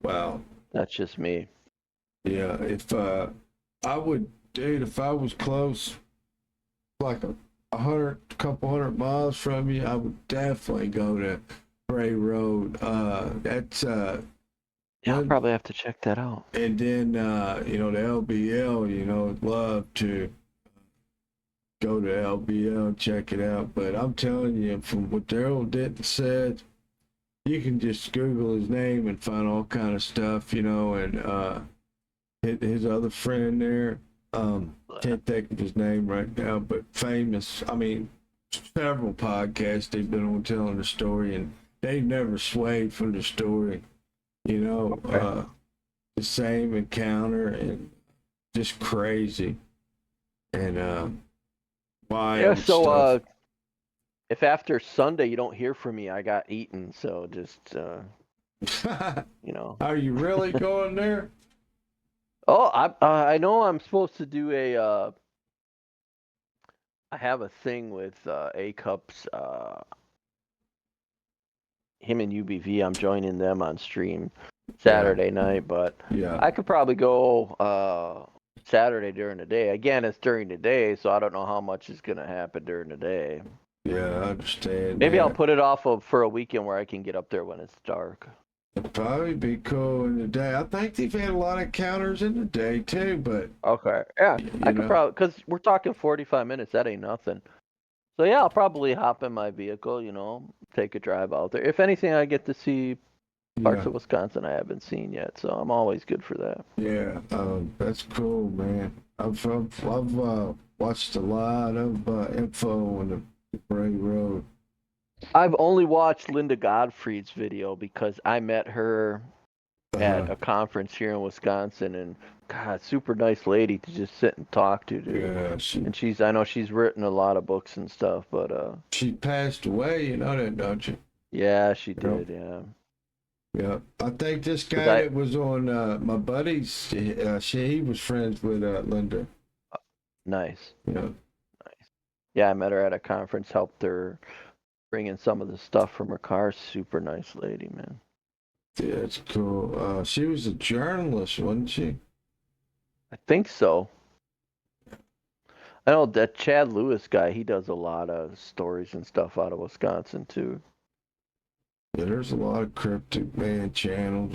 Wow. That's just me. Yeah, if I was close, like a couple hundred miles from you, I would definitely go to Bray Road. That's I'll probably have to check that out. And then the LBL, I'd love to go to LBL and check it out. But I'm telling you, from what Daryl Denton said, you can just Google his name and find all kind of stuff, and his other friend there. Can't think of his name right now, but famous. I mean, several podcasts they've been on telling the story, and they've never swayed from the story. The same encounter, and just crazy, and wild. Yeah. So, stuff. if after Sunday you don't hear from me, I got eaten. So just, Are you really going there? Oh, I know I'm supposed to do I have a thing with A-Cups, him and UBV. I'm joining them on stream Saturday night, but I could probably go Saturday during the day. Again, it's during the day, so I don't know how much is going to happen during the day. Yeah, I understand. Maybe I'll put it off for a weekend where I can get up there when it's dark. It'd probably be cool in the day. I think they've had a lot of encounters in the day too, but Okay. Yeah, I you could know, probably, because we're talking 45 minutes. That ain't nothing. So yeah, I'll probably hop in my vehicle, take a drive out there. If anything, I get to see parts yeah, of Wisconsin I haven't seen yet, so I'm always good for that. yeah, that's cool, man. I've watched a lot of info on the Bray Road. I've only watched Linda Godfrey's video because I met her Uh, at a conference here in Wisconsin, and God, super nice lady to just sit and talk to, dude. yeah, And I know she's written a lot of books and stuff, but she passed away. You know that, don't you? yeah, she Yeah, did, yeah. yeah. I think this Cause guy that was on my buddy's, he was friends with Linda. nice, Yeah, nice. Yeah, I met her at a conference, helped her bring in some of the stuff from her car. Super nice lady, man. yeah, it's cool. She was a journalist, wasn't she? I think so. I know that Chad Lewis guy, he does a lot of stories and stuff out of Wisconsin too. Yeah, there's a lot of cryptic man channels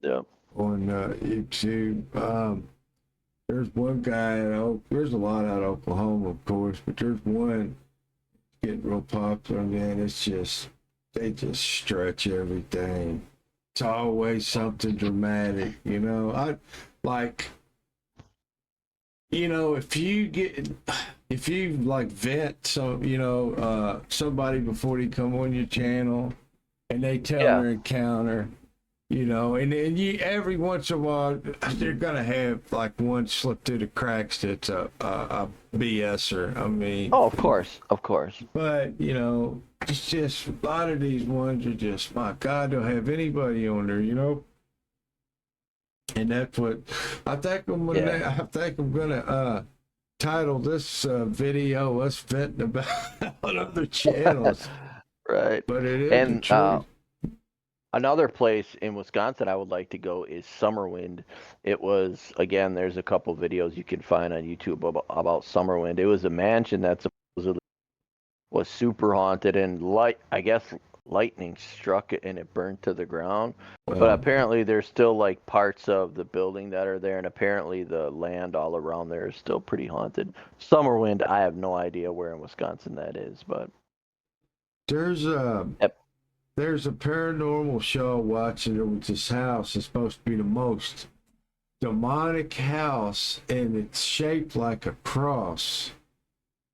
Yeah. on YouTube. There's one guy. There's a lot out of Oklahoma, of course, but there's one getting real popular. Man, it's just they just stretch everything. It's always something dramatic, you know. I like, if you like vet somebody before they come on your channel and they tell Yeah. their encounter, and you every once in a while they're gonna have like one slip through the cracks that's a BSer. I mean, Oh, of course, of course. but it's just a lot of these ones are just, my God, don't have anybody on there, and that's what I think I'm gonna. Yeah. I think I'm gonna title this video "Us Venting About Other Channels," Right. but it is the And truth. another place in Wisconsin I would like to go is Summerwind. It was, again, there's a couple videos you can find on YouTube about Summerwind. It was a mansion that supposedly was super haunted, and I guess lightning struck it and it burned to the ground. But Well, apparently there's still like parts of the building that are there, and apparently the land all around there is still pretty haunted. Summerwind, I have no idea where in Wisconsin that is, but there's a yep. there's a paranormal show watching it with this house. It's supposed to be the most demonic house, and it's shaped like a cross.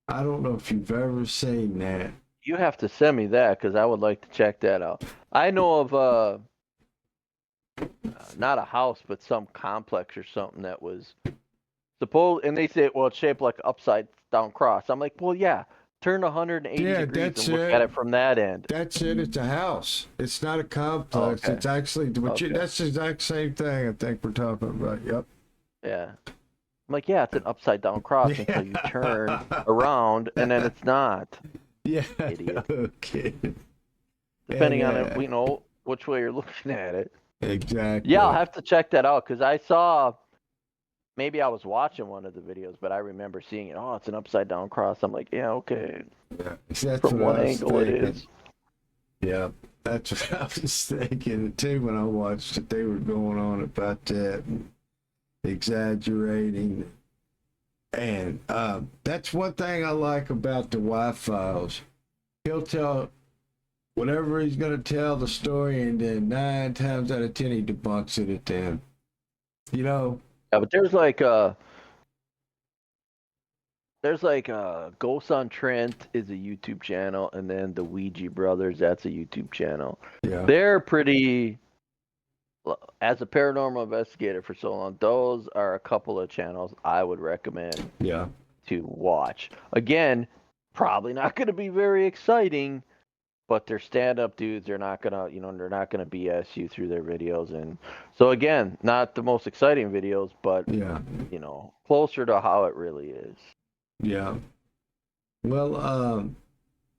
I don't know if you've ever seen that. You have to send me that because I would like to check that out. I know of not a house, but some complex or something that was supposed, and they say, well, it's shaped like an upside down cross. I'm like, well, yeah, turn 180 Yeah, degrees that's and look at it. it from that end. That's it. It's a house. It's not a Oh, complex. okay. It's actually, Okay. that's the exact same thing I think we're talking about. Yep. Yeah. I'm like, yeah, it's an upside down cross until you turn Yeah. around, and then it's not. Yeah. Idiot. Okay. And Depending on it, which way you're looking at it. Yeah, I'll exactly. have to check that out because I saw. Maybe I was watching one of the videos, but I remember seeing it. Oh, it's an upside down cross. I'm like, yeah, okay. Yeah. That's From what one I was angle, it thinking. is. Yeah. That's what I was thinking too when I watched it. They were going on about that, and exaggerating. And that's one thing I like about the Y-Files. He'll tell whatever he's going to tell the story, and then 9 times out of 10 he debunks it at the end. Yeah, but there's like Ghosts on Trent is a YouTube channel, and then the Ouija Brothers, that's a YouTube channel. Yeah, They're pretty. As a paranormal investigator for so long, those are a couple of channels I would recommend yeah, to watch. Again, probably not going to be very exciting, but they're stand-up dudes. They're not gonna BS you through their videos, and so again, not the most exciting videos, but yeah, closer to how it really is. yeah. Well,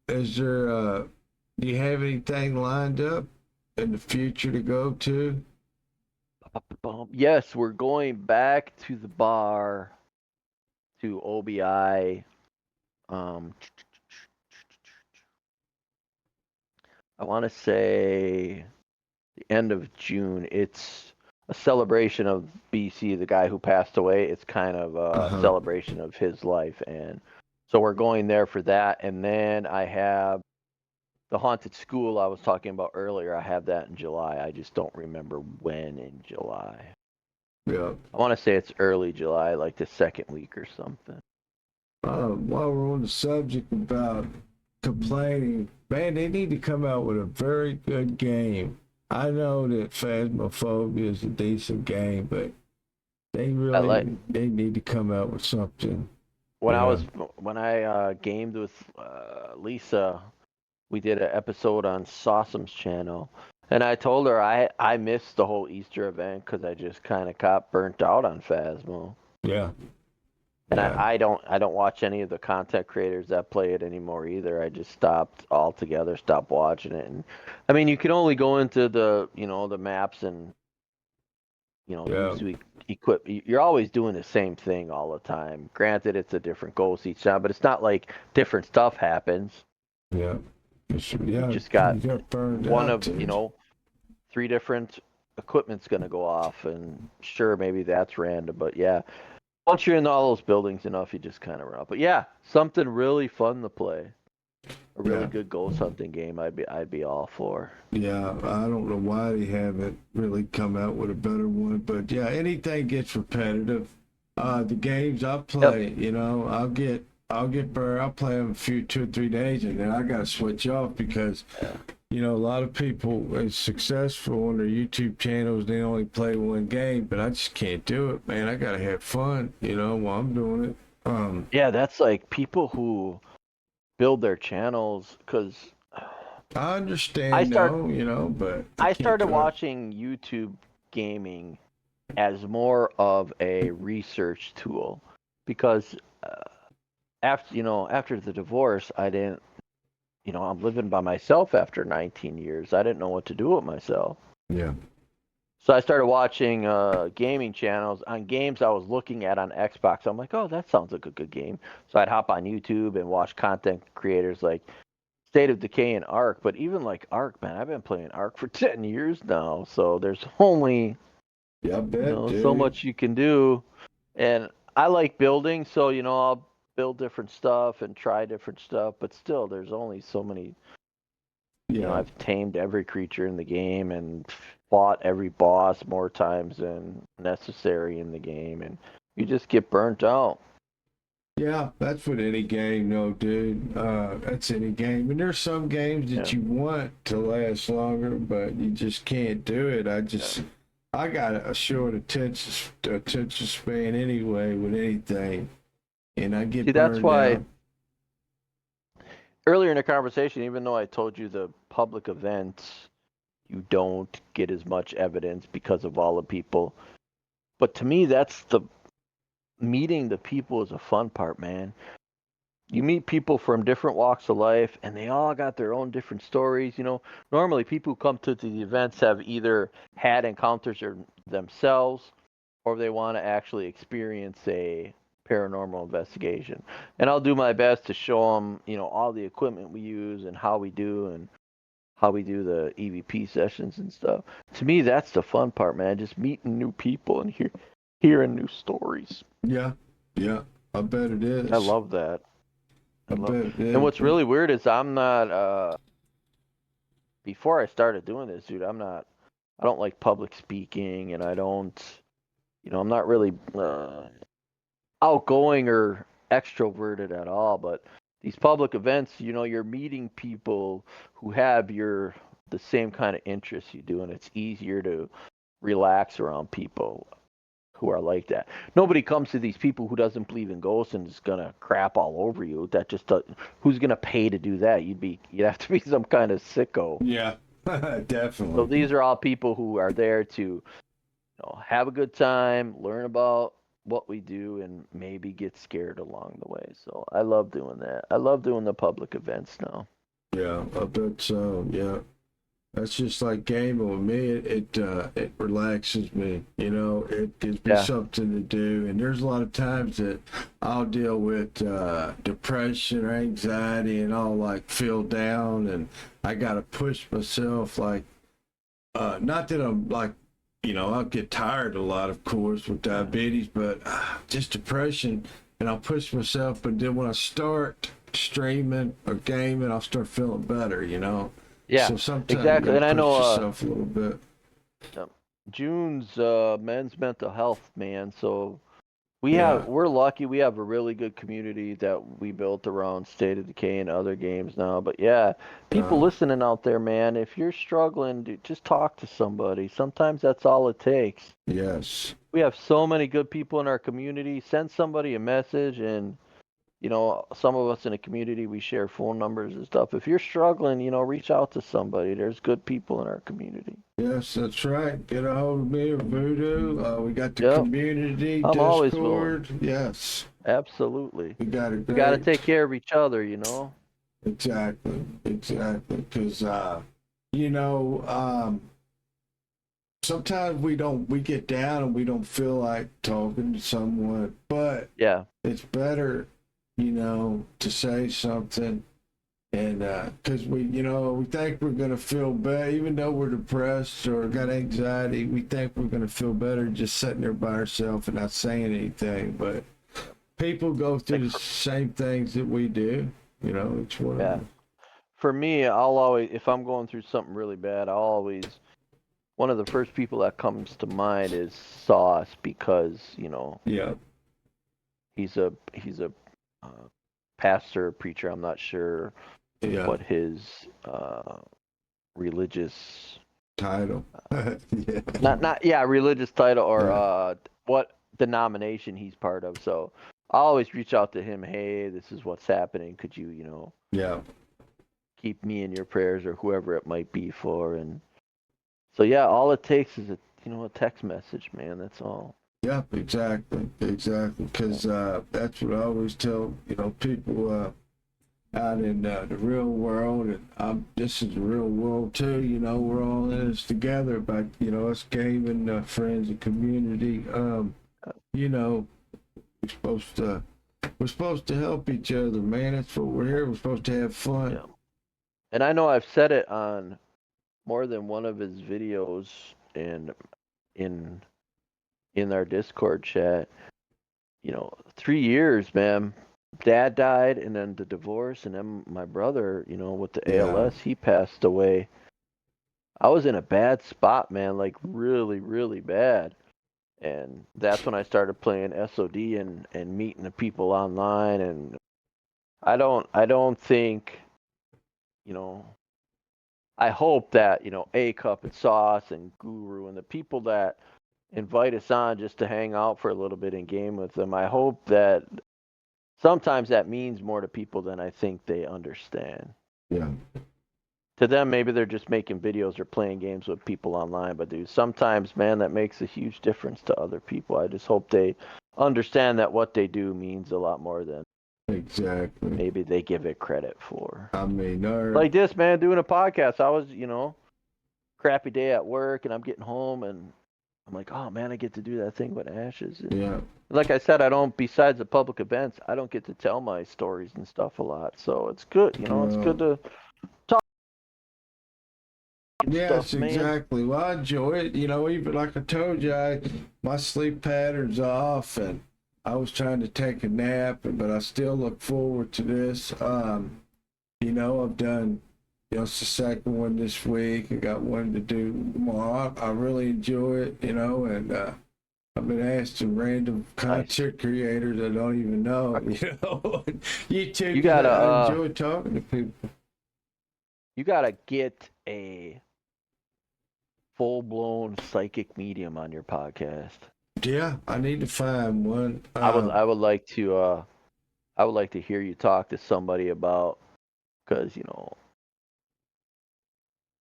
is there, do you have anything lined up in the future to go to? Yes, we're going back to the bar to OBI. Um, I want to say the end of June. It's a celebration of BC, the guy who passed away. It's kind of a Uh-huh. celebration of his life, and so we're going there for that. And then I have the haunted school I was talking about earlier. I have that in July. I just don't remember when in July. Yeah. I want to say it's early July, like the second week or something. While we're on the subject about complaining, man, they need to come out with a very good game. I know that Phasmophobia is a decent game, but they I like they need to come out with something. when I Yeah. was when I gamed with Lisa. We did an episode on Sawsum's channel, and I told her I missed the whole Easter event because I just kind of got burnt out on Phasmo. Yeah. And Yeah. I don't watch any of the content creators that play it anymore either. I just stopped altogether, stopped watching it. And I mean, you can only go into the the maps and Yeah. use to equip. You're always doing the same thing all the time. Granted, it's a different ghost each time, but it's not like different stuff happens. Yeah. You Yeah. just got You got burned one out of too. three different equipment's going to go off, and sure, maybe that's random, but yeah, once you're in all those buildings enough, you just kind of run out. But yeah, something really fun to play, a really Yeah. good ghost hunting game. I'd be all for. Yeah, I don't know why they haven't really come out with a better one, but yeah, anything gets repetitive. The games I Yep. play, I'll get burned. I'll play them a few 2 or 3 days, and then I gotta switch off because Yeah. a lot of people is successful on their YouTube channels. They only play one game, but I just can't do it, man. I gotta have fun, while I'm doing it. Yeah, that's like people who build their channels because I I understand, start though, but I I can't started do it. watching YouTube gaming as more of a research tool because after the divorce, I didn't I'm living by myself after 19 years. I didn't know what to do with myself. Yeah, So I started watching gaming channels on games I was looking at on Xbox. I'm like, oh, that sounds like a good game. So I'd hop on YouTube and watch content creators like State of Decay and Ark. But even like Ark, man, I've been playing Ark for 10 years now. So there's only, yeah, I bet, so dude. much you can do. And I like building. So, I'll build different stuff and try different stuff. But still, there's only so many. Yeah. I've tamed every creature in the game and fought every boss more times than necessary in the game, and you just get burnt out. Yeah, that's with any game, no, dude. That's any game. And there's some games Yeah. that you want to last longer, but you just can't do it. I got a short attention span anyway with anything, and I See, get that's burned why out. earlier in the conversation, even though I told you the public events, you don't get as much evidence because of all the people. But to me, that's the meeting the people is a fun part, man. You meet people from different walks of life and they all got their own different stories. Normally people who come to the events have either had encounters themselves or they want to actually experience a paranormal investigation. And I'll do my best to show them, all the equipment we use and how we do the EVP sessions and stuff. To me, that's the fun part, man. Just meeting new people and hearing new stories. Yeah, yeah, I bet it I is. love that. I I love. bet it And is. what's really weird is I'm not. Before I started doing this, dude, I'm not. I don't like public speaking, and I don't. I'm not really outgoing or extroverted at all. But these public events, you're meeting people who have the same kind of interests you do, and it's easier to relax around people who are like that. Nobody comes to these people who doesn't believe in ghosts and is gonna crap all over you. That just who's gonna pay to do that? You'd have to be some kind of sicko. Yeah, So definitely. these are all people who are there to have a good time, learn about what we do, and maybe get scared along the way. So I love doing that. I love doing the public events now. Yeah, I bet so. Yeah. That's just like gaming with me. It relaxes me. It gives me Yeah. something to do. And there's a lot of times that I'll deal with depression or anxiety, and I'll like feel down, and I gotta push myself like not that I'm like, I'll get tired a lot, of course, with diabetes, but just depression, and I'll push myself. But then when I start streaming or gaming, I'll start feeling better. Yeah, So sometimes you exactly. gotta And I push know yourself a little bit. June's men's mental health, man. So Yeah. we're lucky. We have a really good community that we built around State of Decay and other games now. But yeah, people Uh, listening out there, man, if you're struggling, just talk to somebody. Sometimes that's all it takes. yes. We have so many good people in our community. Send somebody a message, and some of us in the community, we share phone numbers and stuff. If you're struggling, reach out to somebody. There's good people in our community. Yes, that's right. Get a hold of me or Voodoo. We got the Yep, community I'm always willing. Discord. Yes. Absolutely. We got a We got to great. take care of each other, Exactly. Exactly. Because, you know, um, sometimes we get down and we don't feel like talking to someone, but Yeah. it's better, to say something. And because we think we're going to feel better, even though we're depressed or got anxiety, we think we're going to feel better just sitting there by ourselves and not saying anything. But people go through the same things that we do. It's one of Yeah. them. For me, I'll always, if I'm going through something really bad, one of the first people that comes to mind is Sauce because, Yeah. he's a uh, pastor, preacher. I'm not sure Yeah. what his religious Title. Yeah. not religious title or Yeah. what denomination he's part of. So I always reach out to him. Hey, this is what's happening. Could you Yeah. keep me in your prayers or whoever it might be for? And so yeah, all it takes is a text message, man. That's all. Yep, exactly, exactly. Because that's what I always tell people out in the real world, and this is the real world too. We're all in this together. But us gaming friends and community. We're supposed to we're supposed to help each other, man. That's what we're here. We're supposed to have fun. Yeah. And I know I've said it on more than one of his videos and in our Discord chat. 3 years, man. Dad died, and then the divorce, and then my brother, with the Yeah, ALS, he passed away. I was in a bad spot, man, like really, really bad. And that's when I started playing SOD and meeting the people online. And I don't think, you know, I hope that, A Cup and Sauce and Guru and the people that invite us on just to hang out for a little bit and game with them, I hope that sometimes that means more to people than I think they understand. yeah, To them, maybe they're just making videos or playing games with people online, but dude, sometimes, man, that makes a huge difference to other people. I just hope they understand that what they do means a lot more than exactly. maybe they give it credit for. I mean, Like this, man, doing a podcast. I was, crappy day at work, and I'm getting home, and I'm like, oh man, I get to do that thing with Ashes. And yeah, like I said, I don't. Besides the public events, I don't get to tell my stories and stuff a lot. So it's good, It's good to talk and yes, stuff, man. exactly. Well, I enjoy it. Even like I told you, my sleep pattern's off, and I was trying to take a nap, but I still look forward to this. I've done, it's the second one this week. I got one to do tomorrow. I really enjoy it, and I've been asked some random content creators I don't even know, YouTube. You gotta, I enjoy talking to people. you gotta get a full-blown psychic medium on your podcast. Yeah, I need to find one. I would like to hear you talk to somebody about, because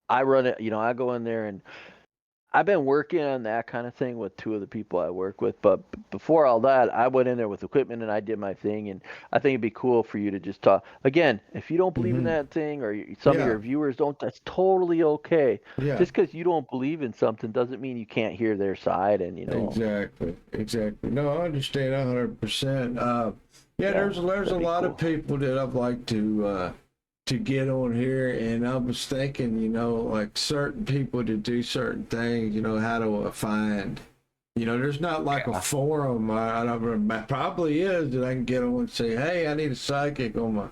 I run it. I go in there, and I've been working on that kind of thing with two of the people I work with. But before all that, I went in there with equipment and I did my thing. And I think it'd be cool for you to just talk. Again, if you don't believe in that thing, or some of your viewers don't, that's totally okay. Yeah. Just because you don't believe in something doesn't mean you can't hear their side. And Exactly. No, I understand 100%. Yeah, there's a lot of people that I'd like to to get on here, and I was thinking, like certain people to do certain things, how to find, there's not like a forum. I don't remember, probably is that I can get on and say, hey, I need a psychic on my,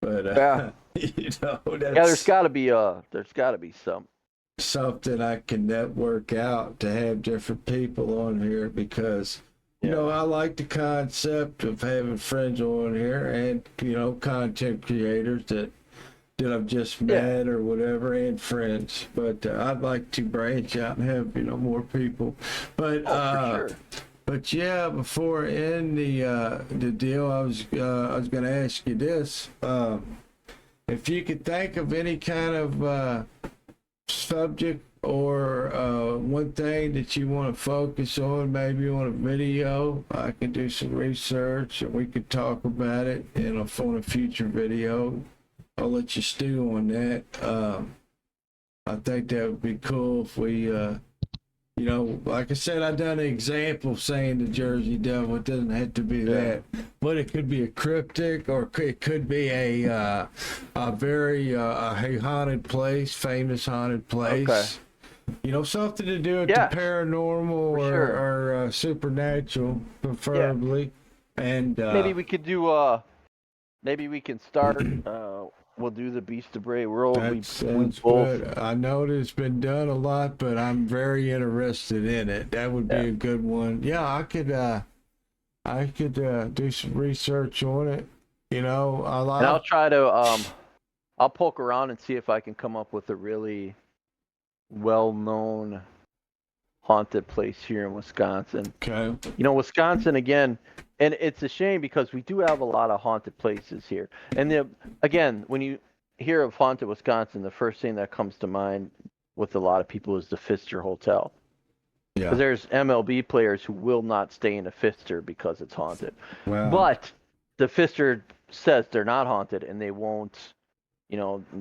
but Yeah. that's There's got to be some. something I can network out to have different people on here because. I like the concept of having friends on here and, content creators that I've just met or whatever and friends. But I'd like to branch out and have, more people. But, for sure. But yeah, before I end the deal, I was going to ask you this. If you could think of any kind of subject or one thing that you want to focus on, maybe on a video, I can do some research and we could talk about it on a future video. I'll let you stew on that. I think that would be cool if we, like I said, I done an example saying the Jersey Devil. It doesn't have to be that, but it could be a cryptic, or it could be a very a haunted place, famous haunted place. Okay. Something to do with the paranormal or supernatural, preferably. Yeah. And maybe we could do. Maybe we can start. We'll do the Beast of Bray World. That's good. I know it's been done a lot, but I'm very interested in it. That would be a good one. Yeah, I could do some research on it. And I'll try to. I'll poke around and see if I can come up with a really well-known haunted place here in Wisconsin. Okay. Wisconsin again. And it's a shame because we do have a lot of haunted places here. And again, when you hear of haunted Wisconsin, the first thing that comes to mind with a lot of people is the Pfister Hotel. Yeah. Because there's MLB players who will not stay in a Pfister because it's haunted. Wow. But the Pfister says they're not haunted, and they won't.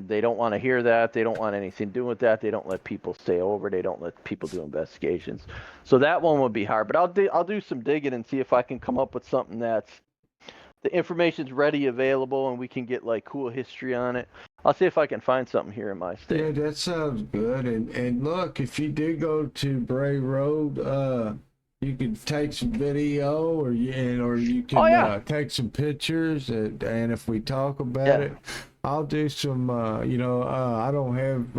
They don't want to hear that. They don't want anything to do with that. They don't let people stay over. They don't let people do investigations. So that one would be hard. But I'll do some digging and see if I can come up with something that's the information's ready, available, and we can get like cool history on it. I'll see if I can find something here in my state. Yeah, that sounds good. And look, if you do go to Bray Road, you can take some video, or you can take some pictures, and if we talk about it. I'll do some, I don't have,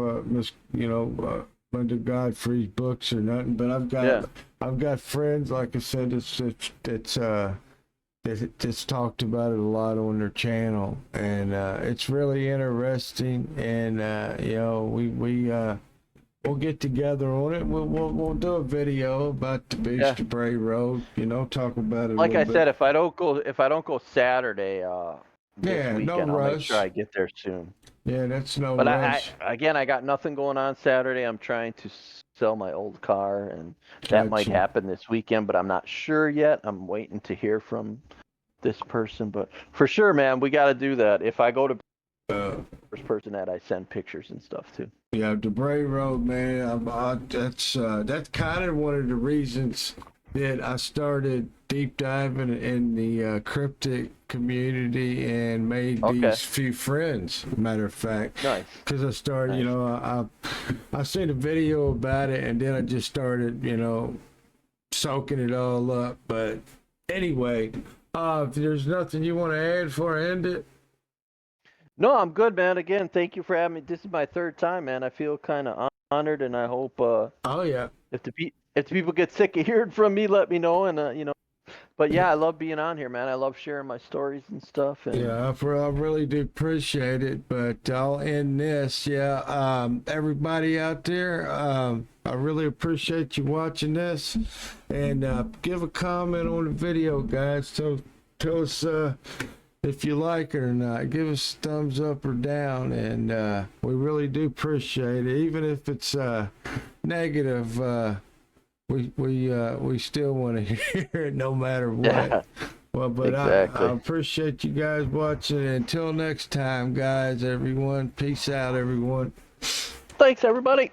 Linda Godfrey's books or nothing, but I've got friends, like I said, that's talked about it a lot on their channel, and it's really interesting, and we'll get together on it. We'll do a video about the Beast of Bray Road, talk about it. Like I said, if I don't go Saturday, this weekend, no I'll rush. make sure I get there soon. Yeah, that's no but rush. I got nothing going on Saturday. I'm trying to sell my old car, and that might happen this weekend, but I'm not sure yet. I'm waiting to hear from this person, but for sure, man, we got to do that. If I go to first person that I send pictures and stuff too. Yeah, the Bray Road, man. That's kind of one of the reasons that I started deep diving in the cryptic community and made these few friends. Matter of fact, nice. Because I started, I seen a video about it, and then I just started, soaking it all up. But anyway, if there's nothing you want to add before I end it. No, I'm good, man. Again, thank you for having me. This is my third time, man. I feel kind of honored, and I hope. If the people get sick of hearing from me, let me know, and But yeah, I love being on here, man. I love sharing my stories and stuff. And... Yeah, I really do appreciate it. But I'll end this. Yeah, everybody out there, I really appreciate you watching this, and give a comment on the video, guys. Tell us if you like it or not. Give us a thumbs up or down, and we really do appreciate it, even if it's negative. We still want to hear it no matter what. Yeah, well, but exactly. I appreciate you guys watching. Until next time, guys, everyone. Peace out, everyone. Thanks, everybody.